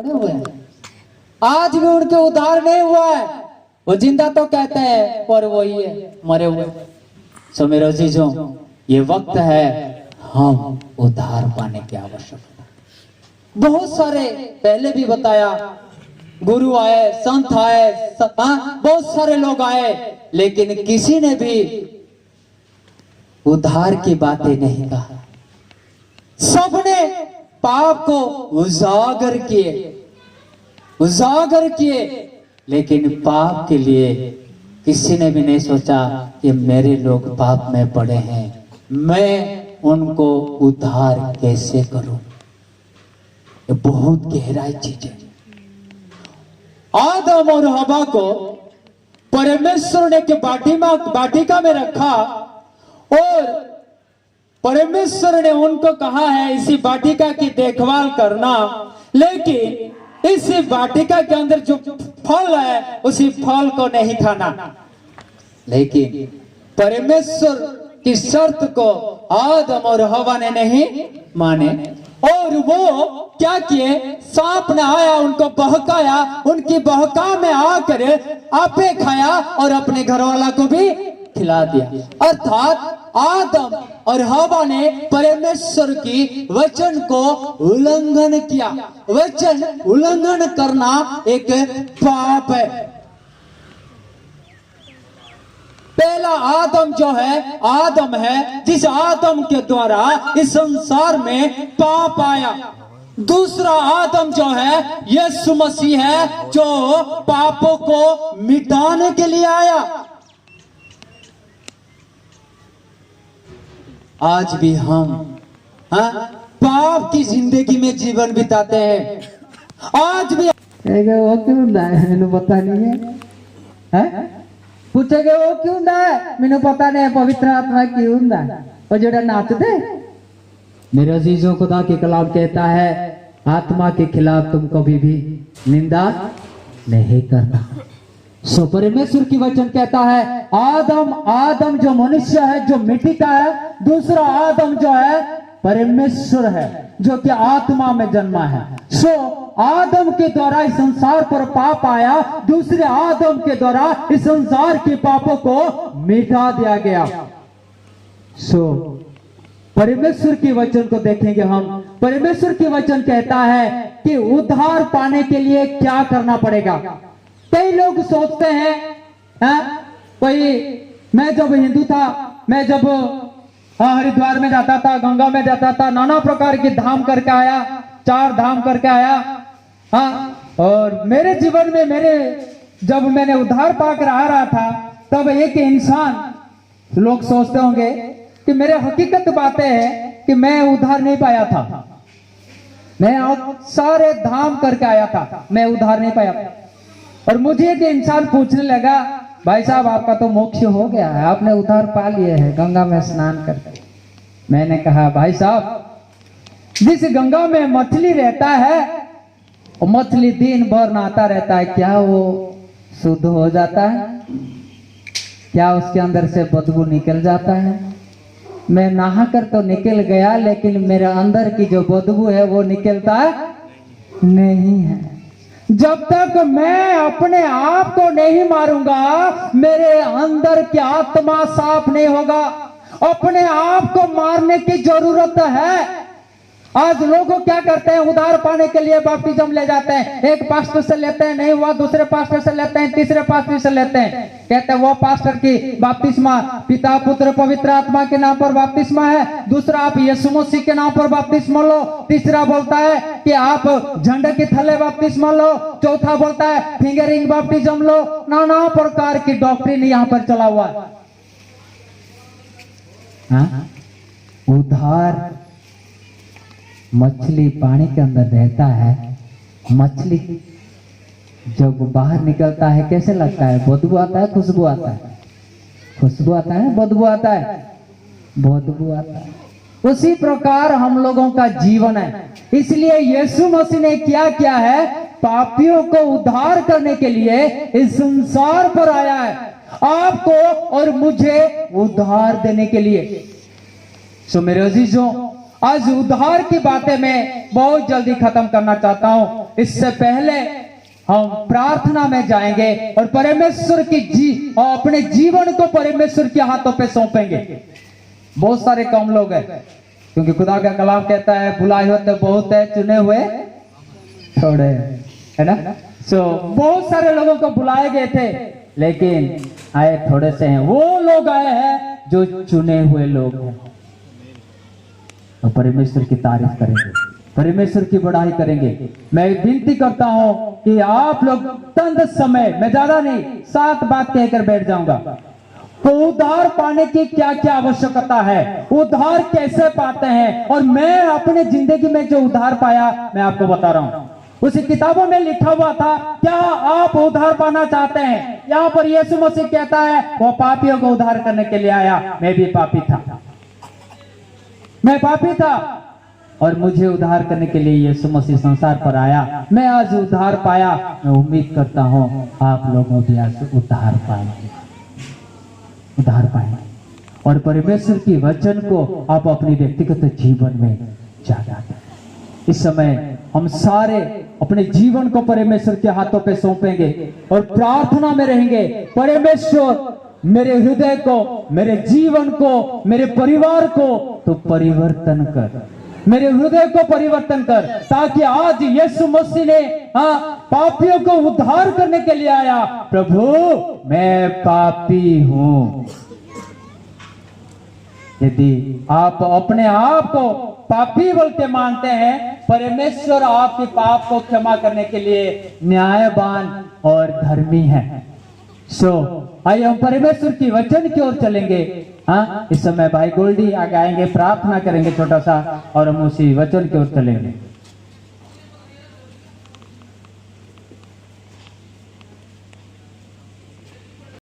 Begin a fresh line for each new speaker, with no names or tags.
पड़े हुए हैं, आज भी उनके उद्धार नहीं हुआ है। वो जिंदा तो कहते हैं पर वो ही है मरे हुए। सो मेरे अजीजों, ये वक्त है हम उद्धार पाने की आवश्यकता। बहुत सारे पहले भी बताया, गुरु आए, संत आए, बहुत सारे लोग आए, लेकिन किसी ने भी उद्धार की बातें नहीं कहा। सबने पाप को उजागर किए, लेकिन पाप के लिए किसी ने भी नहीं सोचा कि मेरे लोग पाप में पड़े हैं, मैं उनको उद्धार कैसे करूं। ये बहुत गहराई चीज है। आदम और हवा को परमेश्वर ने के वाटिका में रखा और परमेश्वर ने उनको कहा है इसी वाटिका की देखभाल करना, लेकिन इस वाटिका के अंदर जो फल है उसी फल को नहीं खाना। लेकिन परमेश्वर की शर्त को आदम और हवा ने नहीं माने और वो क्या किए, सांप ने आया, उनको बहकाया, उनकी बहका में आकर आपे खाया और अपने घरवाला को भी खिला दिया। अर्थात आदम और हवा ने परमेश्वर की वचन को उल्लंघन किया। वचन उल्लंघन करना एक पाप है। पहला आदम जो है, आदम है जिस आदम के द्वारा इस संसार में पाप आया। दूसरा आदम जो है यीशु मसीह है, जो पापों को मिटाने के लिए आया। आज भी हम पाप की जिंदगी में जीवन बिताते हैं। आज भी
वो क्यों है पता नहीं है, पूछेगे वो क्यों है, मैंने पता नहीं, पवित्र आत्मा क्यों है, और जो नाचते। मेरे अजीजों, खुदा के कलाम कहता है आत्मा के खिलाफ तुम कभी भी निंदा नहीं करना। सो परमेश्वर की वचन कहता है आदम जो मनुष्य है, जो मिट्टी का है, दूसरा आदम जो है परमेश्वर है, जो कि आत्मा में जन्मा है। सो आदम के द्वारा इस संसार पर पाप आया, दूसरे आदम के द्वारा इस संसार के पापों को मिटा दिया गया। सो परमेश्वर के वचन को देखेंगे हम। परमेश्वर के वचन कहता है कि उद्धार पाने के लिए क्या करना पड़ेगा। कई लोग सोचते हैं कोई, मैं जब हिंदू था, मैं जब हरिद्वार में जाता था, गंगा में जाता था, नाना प्रकार के धाम करके आया, 4 धाम करके आया। और मेरे जीवन में जब मैंने उद्धार पाकर आ रहा था, तब एक इंसान, लोग सोचते होंगे कि मेरे हकीकत बातें हैं कि मैं उद्धार नहीं पाया था, मैं सारे धाम करके आया था, मैं उद्धार नहीं पाया। और मुझे एक इंसान पूछने लगा, भाई साहब आपका तो मोक्ष हो गया है, आपने उद्धार पा लिए है गंगा में स्नान करके। मैंने कहा भाई साहब, जिस गंगा में मछली रहता है और मछली दिन भर नहाता रहता है, क्या वो शुद्ध हो जाता है? क्या उसके अंदर से बदबू निकल जाता है? मैं नहा कर तो निकल गया, लेकिन मेरे अंदर की जो बदबू है वो निकलता नहीं है। जब तक मैं अपने आप को नहीं मारूंगा, मेरे अंदर की आत्मा साफ नहीं होगा। अपने आप को मारने की जरूरत है। आज लोग क्या करते हैं, उद्धार पाने के लिए बपतिस्म ले जाते हैं, एक पास्टर से लेते हैं, नहीं हुआ दूसरे पास्टर से लेते हैं, तीसरे पास्टर से लेते हैं, कहते हैं वो पास्टर की बपतिस्मा पिता पुत्र पवित्र आत्मा के नाम पर बपतिस्मा है, दूसरा आप यीशु मसीह के नाम पर बपतिस्मा लो, तीसरा बोलता है कि आप झंडे के थले बपतिस्मा लो, चौथा बोलता है फिंगरिंग बपतिस्म लो। नाना प्रकार की डॉक्ट्रिन यहाँ पर चला हुआ है। उद्धार मछली पानी के अंदर रहता है, मछली जब बाहर निकलता है कैसे लगता है? बदबू आता है, खुशबू आता है? खुशबू आता है, बदबू आता है? बदबू आता है। उसी प्रकार हम लोगों का जीवन है। इसलिए यीशु मसीह ने क्या किया है, पापियों को उद्धार करने के लिए इस संसार पर आया है, आपको और मुझे उद्धार देने के लिए। सो मेरे अजीजों, आज उद्धार की बातें मैं बहुत जल्दी खत्म करना चाहता हूं। इससे पहले हम प्रार्थना में जाएंगे और परमेश्वर की और अपने जीवन को परमेश्वर के हाथों पे सौंपेंगे। बहुत सारे कम लोग हैं, क्योंकि खुदा का कलाम कहता है बुलाए होते बहुत है, चुने हुए थोड़े, है ना। बहुत सारे लोगों को बुलाए गए थे, लेकिन आए थोड़े से हैं। वो लोग आए हैं जो चुने हुए लोग हैं, तो परमेश्वर की तारीफ करेंगे, परमेश्वर की बड़ाई करेंगे। मैं विनती करता हूं कि आप लोग तंद समय, मैं ज्यादा नहीं 7 बात कहकर बैठ जाऊंगा। तो उद्धार पाने की क्या क्या आवश्यकता है, उद्धार कैसे पाते हैं, और मैं अपने जिंदगी में जो उद्धार पाया मैं आपको बता रहा हूं। उसी किताबों में लिखा हुआ था, क्या आप उद्धार पाना चाहते हैं? यहाँ पर यीशु मसीह कहता है वो पापियों को उद्धार करने के लिए आया। मैं भी पापी था, मैं पापी था, और मुझे उद्धार करने के लिए यीशु मसीह संसार पर आया। मैं आज उद्धार पाया। मैं उम्मीद करता हूं आप लोगों भी आज उद्धार पाएंगे, उद्धार पाएंगे, और परमेश्वर की वचन को आप अपनी व्यक्तिगत जीवन में जागा दें। इस समय हम सारे अपने जीवन को परमेश्वर के हाथों पे सौंपेंगे और प्रार्थना में रहेंगे। परमेश्वर मेरे हृदय को, मेरे जीवन को, मेरे परिवार को तो परिवर्तन कर, मेरे हृदय को परिवर्तन कर, ताकि आज यीशु मसीह ने पापियों को उद्धार करने के लिए आया। प्रभु मैं पापी हूं। यदि आप अपने आप को पापी बोल के मानते हैं, परमेश्वर आपके पाप को क्षमा करने के लिए न्यायवान और धर्मी है। आइए हम परमेश्वर की वचन की ओर चलेंगे। इस समय भाई गोल्डी आगे आएंगे, प्रार्थना करेंगे छोटा सा, और हम उसी वचन की ओर चलेंगे।